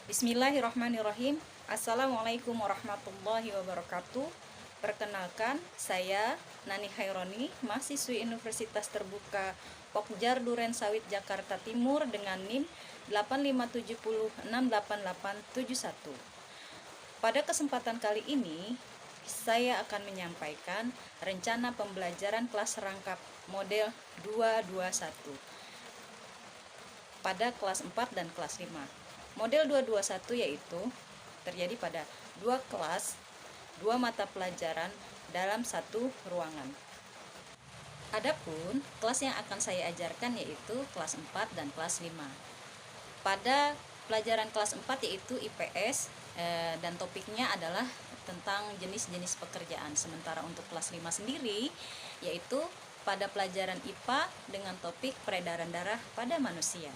Bismillahirrahmanirrahim. Assalamualaikum warahmatullahi wabarakatuh. Perkenalkan, saya Nani Khaironi, mahasiswi Universitas Terbuka Pokjar Durensawit Jakarta Timur dengan NIM 8570688871. Pada kesempatan kali ini, saya akan menyampaikan rencana pembelajaran kelas rangkap model 221 pada kelas 4 dan kelas 5. Model 221 yaitu terjadi pada dua kelas, dua mata pelajaran dalam satu ruangan. Adapun kelas yang akan saya ajarkan yaitu kelas 4 dan kelas 5. Pada pelajaran kelas 4 yaitu IPS dan topiknya adalah tentang jenis-jenis pekerjaan. Sementara untuk kelas 5 sendiri yaitu pada pelajaran IPA dengan topik peredaran darah pada manusia.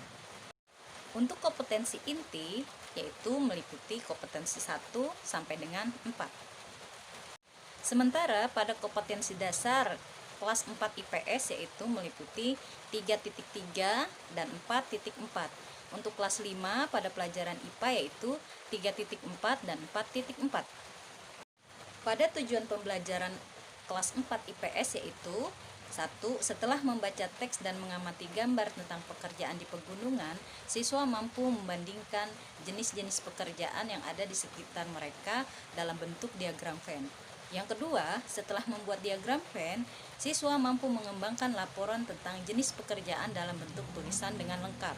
Untuk kompetensi inti yaitu meliputi kompetensi 1 sampai dengan 4. Sementara pada kompetensi dasar kelas 4 IPS yaitu meliputi 3.3 dan 4.4. Untuk kelas 5 pada pelajaran IPA yaitu 3.4 dan 4.4. Pada tujuan pembelajaran kelas 4 IPS yaitu 1. Setelah membaca teks dan mengamati gambar tentang pekerjaan di pegunungan, siswa mampu membandingkan jenis-jenis pekerjaan yang ada di sekitar mereka dalam bentuk diagram Venn. Yang kedua, setelah membuat diagram Venn, siswa mampu mengembangkan laporan tentang jenis pekerjaan dalam bentuk tulisan dengan lengkap.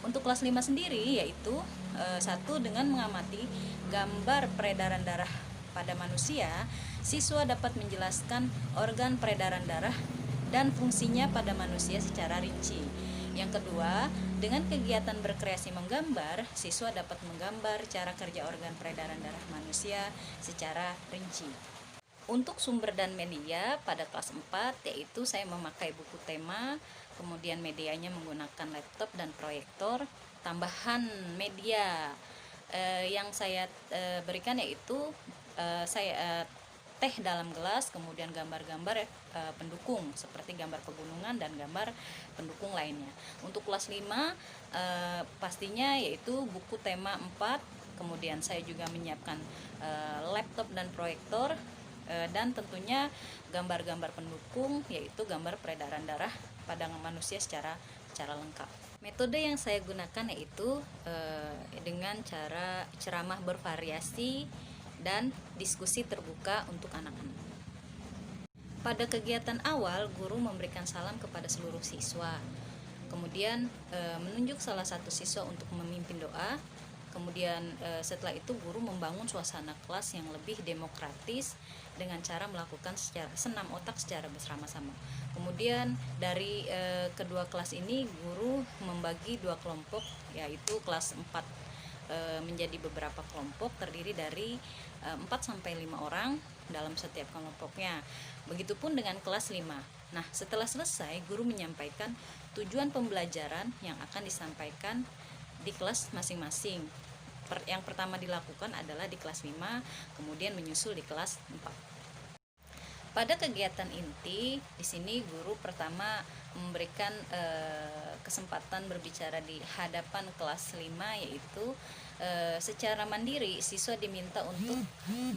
Untuk kelas 5 sendiri yaitu 1. Dengan mengamati gambar peredaran darah pada manusia, siswa dapat menjelaskan organ peredaran darah dan fungsinya pada manusia secara rinci. Yang kedua, dengan kegiatan berkreasi menggambar, siswa dapat menggambar cara kerja organ peredaran darah manusia secara rinci. Untuk sumber dan media pada kelas 4 yaitu saya memakai buku tema, kemudian medianya menggunakan laptop dan proyektor. Tambahan media yang saya berikan yaitu teh dalam gelas, kemudian gambar-gambar pendukung seperti gambar pegunungan dan gambar pendukung lainnya. Untuk kelas 5 pastinya yaitu buku tema 4, kemudian saya juga menyiapkan laptop dan proyektor dan tentunya gambar-gambar pendukung yaitu gambar peredaran darah pada manusia secara lengkap. Metode yang saya gunakan yaitu dengan cara ceramah bervariasi dan diskusi terbuka untuk anak-anak. Pada kegiatan awal, guru memberikan salam kepada seluruh siswa. Kemudian menunjuk salah satu siswa untuk memimpin doa. Kemudian setelah itu guru membangun suasana kelas yang lebih demokratis dengan cara melakukan senam otak secara bersama-sama. Kemudian dari kedua kelas ini guru membagi dua kelompok yaitu kelas 4 menjadi beberapa kelompok terdiri dari 4 sampai 5 orang dalam setiap kelompoknya. Begitupun dengan kelas 5. Nah, setelah selesai guru menyampaikan tujuan pembelajaran yang akan disampaikan di kelas masing-masing. Yang pertama dilakukan adalah di kelas 5, kemudian menyusul di kelas 4. Pada kegiatan inti, di sini guru pertama memberikan kesempatan berbicara di hadapan kelas 5 yaitu secara mandiri siswa diminta untuk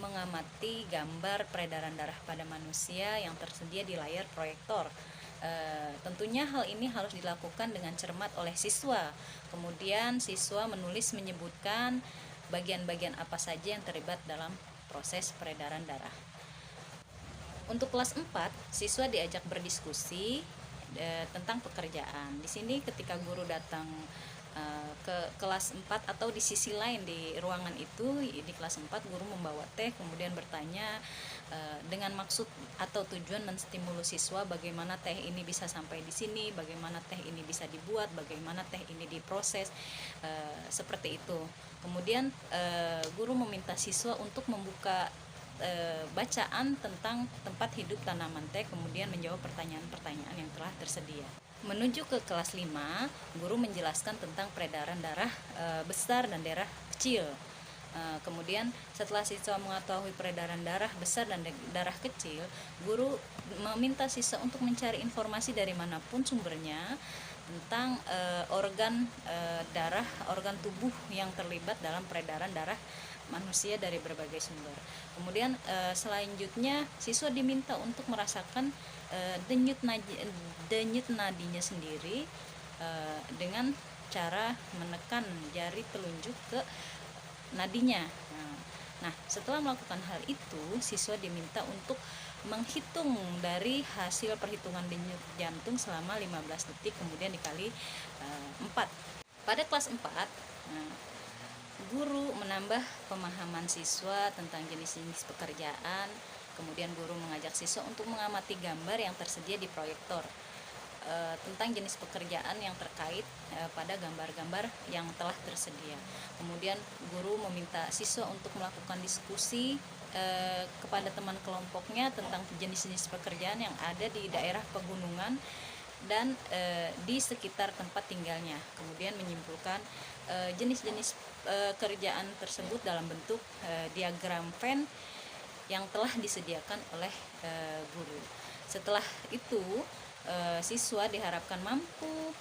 mengamati gambar peredaran darah pada manusia yang tersedia di layar proyektor. Tentunya hal ini harus dilakukan dengan cermat oleh siswa. Kemudian siswa menyebutkan bagian-bagian apa saja yang terlibat dalam proses peredaran darah. Untuk kelas 4, siswa diajak berdiskusi tentang pekerjaan. Di sini ketika guru datang ke kelas 4 atau di sisi lain di ruangan itu, di kelas 4 guru membawa teh kemudian bertanya dengan maksud atau tujuan menstimulus siswa bagaimana teh ini bisa sampai di sini, bagaimana teh ini bisa dibuat, bagaimana teh ini diproses, seperti itu. Kemudian guru meminta siswa untuk membuka bacaan tentang tempat hidup tanaman teh, kemudian menjawab pertanyaan-pertanyaan yang telah tersedia. Menuju ke kelas 5, guru menjelaskan tentang peredaran darah besar dan darah kecil. Kemudian setelah siswa mengetahui peredaran darah besar dan darah kecil, guru meminta siswa untuk mencari informasi dari manapun sumbernya, tentang organ tubuh yang terlibat dalam peredaran darah manusia dari berbagai sumber. Kemudian selanjutnya siswa diminta untuk merasakan denyut nadinya sendiri dengan cara menekan jari telunjuk ke nadinya. Nah, setelah melakukan hal itu, siswa diminta untuk menghitung dari hasil perhitungan denyut jantung selama 15 detik, kemudian dikali 4. Pada kelas 4, guru menambah pemahaman siswa tentang jenis-jenis pekerjaan. Kemudian guru mengajak siswa untuk mengamati gambar yang tersedia di proyektor tentang jenis pekerjaan yang terkait pada gambar-gambar yang telah tersedia. Kemudian guru meminta siswa untuk melakukan diskusi kepada teman kelompoknya tentang jenis-jenis pekerjaan yang ada di daerah pegunungan dan di sekitar tempat tinggalnya. Kemudian menyimpulkan jenis-jenis kerjaan tersebut dalam bentuk diagram Venn yang telah disediakan oleh guru. Setelah itu siswa diharapkan mampu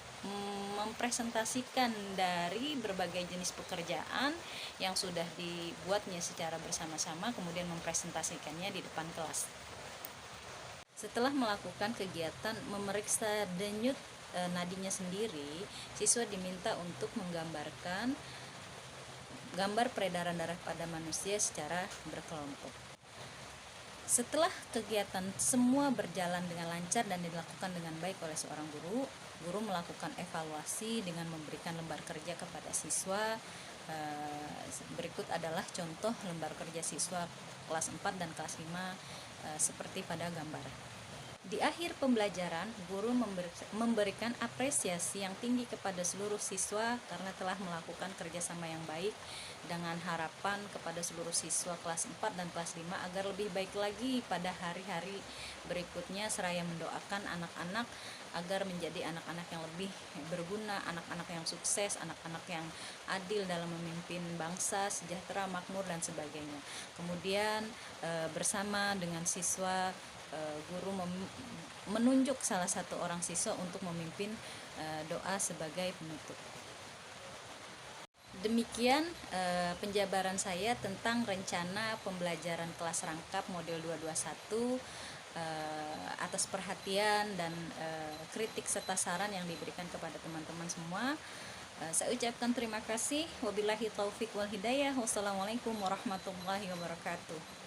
mempresentasikan dari berbagai jenis pekerjaan yang sudah dibuatnya secara bersama-sama, kemudian mempresentasikannya di depan kelas. Setelah melakukan kegiatan memeriksa denyut nadinya sendiri, siswa diminta untuk menggambarkan gambar peredaran darah pada manusia secara berkelompok. Setelah kegiatan semua berjalan dengan lancar dan dilakukan dengan baik oleh seorang guru, guru melakukan evaluasi dengan memberikan lembar kerja kepada siswa. Berikut adalah contoh lembar kerja siswa kelas 4 dan kelas 5 seperti pada gambar. Di akhir pembelajaran, guru memberikan apresiasi yang tinggi kepada seluruh siswa karena telah melakukan kerjasama yang baik, dengan harapan kepada seluruh siswa kelas 4 dan kelas 5 agar lebih baik lagi pada hari-hari berikutnya, seraya mendoakan anak-anak agar menjadi anak-anak yang lebih berguna, anak-anak yang sukses, anak-anak yang adil dalam memimpin bangsa, sejahtera, makmur, dan sebagainya. Kemudian bersama dengan siswa, guru menunjuk salah satu orang siswa untuk memimpin doa sebagai penutup. Demikian penjabaran saya tentang rencana pembelajaran kelas rangkap model 221. Atas perhatian dan kritik serta saran yang diberikan kepada teman-teman semua, saya ucapkan terima kasih. Wabillahi taufik wal hidayah. Wassalamualaikum warahmatullahi wabarakatuh.